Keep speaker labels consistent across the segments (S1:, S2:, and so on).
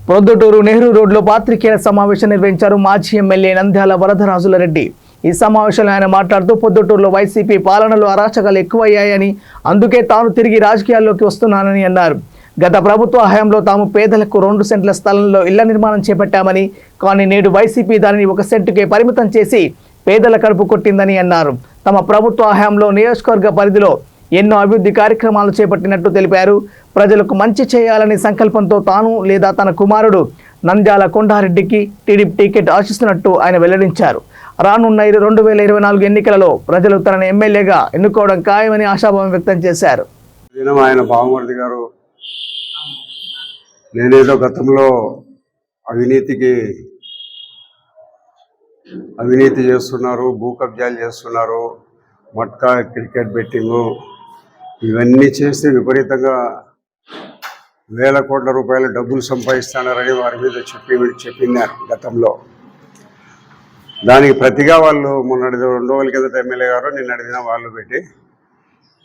S1: ప్రొద్దుటూరు నెహ్రూ రోడ్లో పాత్రికేయుల సమావేశం నిర్వహించారు మాజీ ఎమ్మెల్యే నంద్యాల వరదరాజుల రెడ్డి. ఈ సమావేశంలో ఆయన మాట్లాడుతూ పొద్దుటూరులో వైసీపీ పాలనలో అరాచకాలు ఎక్కువయ్యాయని, అందుకే తాను తిరిగి రాజకీయాల్లోకి వస్తున్నానని అన్నారు. గత ప్రభుత్వ హయాంలో తాము పేదలకు 2 సెంట్ల స్థలంలో ఇళ్ల నిర్మాణం చేపట్టామని, కానీ నేడు వైసీపీ దానిని 1 సెంటుకే పరిమితం చేసి పేదల కడుపు కొట్టిందని అన్నారు. తమ ప్రభుత్వ హయాంలో నియోజకవర్గ పరిధిలో ఎన్నో అభివృద్ధి కార్యక్రమాలు చేపట్టినట్టు తెలిపారు. ప్రజలకు మంచి చేయాలని సంకల్పంతో తాను లేదా తన కుమారుడు నంద్యాల కొండారెడ్డికి టీడీపీ టికెట్ ఆశిస్తున్నట్టు ఆయన వెల్లడించారు. రానున్న 2024 ఎన్నికలలో ప్రజలు తనను ఎమ్మెల్యేగా ఎన్నుకోవడం ఖాయమని ఆశాభావం వ్యక్తం చేశారు.
S2: ఆయన బావమరిది గారు నేనేదో గతంలో అవినీతి చేస్తున్నారు, భూ కబ్జాలు చేస్తున్నారు, మట్కా క్రికెట్ బెట్టింగు ఇవన్నీ చేస్తే విపరీతంగా వేల కోట్ల రూపాయల డబ్బులు సంపాదిస్తున్నారని వారి మీద చెప్పినారు గతంలో. దానికి ప్రతిగా వాళ్ళు మొన్నటి 2 రోజుల కిందట ఎమ్మెల్యే గారు నిన్నటి దినం వాళ్ళు పెట్టి,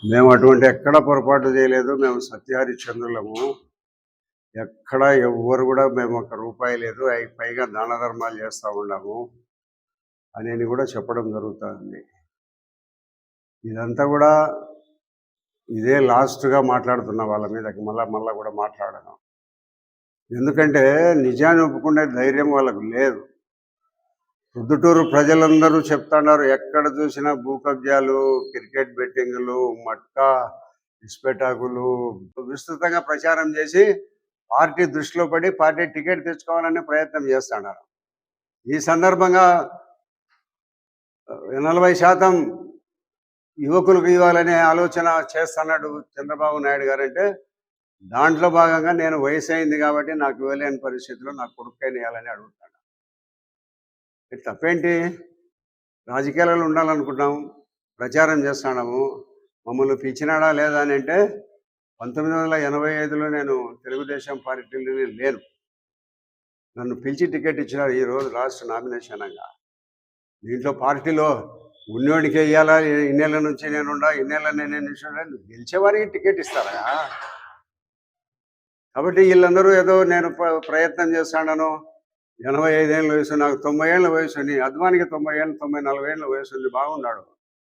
S2: మేము అటువంటి ఎక్కడ పొరపాటు చేయలేదు, మేము సత్యహరిశ్చంద్రులము, ఎక్కడ ఎవ్వరు కూడా మేము 1 రూపాయి లేదు, పైగా దాన ధర్మాలు చేస్తూ ఉన్నాము అని కూడా చెప్పడం జరుగుతుంది. ఇదంతా కూడా ఇదే లాస్ట్గా మాట్లాడుతున్న వాళ్ళ మీద మళ్ళా కూడా మాట్లాడను. ఎందుకంటే నిజాన్ని ఒప్పుకునే ధైర్యం వాళ్ళకు లేదు. ప్రొద్దుటూరు ప్రజలందరూ చెప్తున్నారు, ఎక్కడ చూసినా భూ కబ్జాలు, క్రికెట్ బెట్టింగులు, మట్కా ఇస్పెటాకులు విస్తృతంగా ప్రచారం చేసి పార్టీ దృష్టిలో పడి పార్టీ టికెట్ తెచ్చుకోవాలనే ప్రయత్నం చేస్తున్నారు. ఈ సందర్భంగా 40% యువకులకు ఇవ్వాలనే ఆలోచన చేస్తున్నాడు చంద్రబాబు నాయుడు గారు. అంటే దాంట్లో భాగంగా నేను వయసు అయింది కాబట్టి నాకు ఇవ్వలేని పరిస్థితిలో నాకు కొడుకైనా ఇవ్వాలని అడుగుతాను. తప్పేంటి? రాజకీయాలలో ఉండాలనుకుంటున్నాము, ప్రచారం చేస్తున్నాము, మమ్మల్ని పిలిచినాడా లేదా అని అంటే 1985లో నేను తెలుగుదేశం పార్టీలో లేను, నన్ను పిలిచి టికెట్ ఇచ్చినారు ఈరోజు లాస్ట్ నామినేషన్గా. దీంట్లో పార్టీలో ఉన్నోడికి ఇవ్వాలా, ఇన్నేళ్ళ నుంచి నేనుండా, ఇన్నేళ్ళ నేను గెలిచేవారికి టికెట్ ఇస్తారా? కాబట్టి వీళ్ళందరూ ఏదో నేను ప్రయత్నం చేస్తాను, 85 ఏళ్ళ వయసు, నాకు 90 ఏళ్ళ వయసు ఉంది, అద్వానికి 90 ఏళ్ళు 94 ఏళ్ళ వయసు ఉంది, బాగున్నాడు.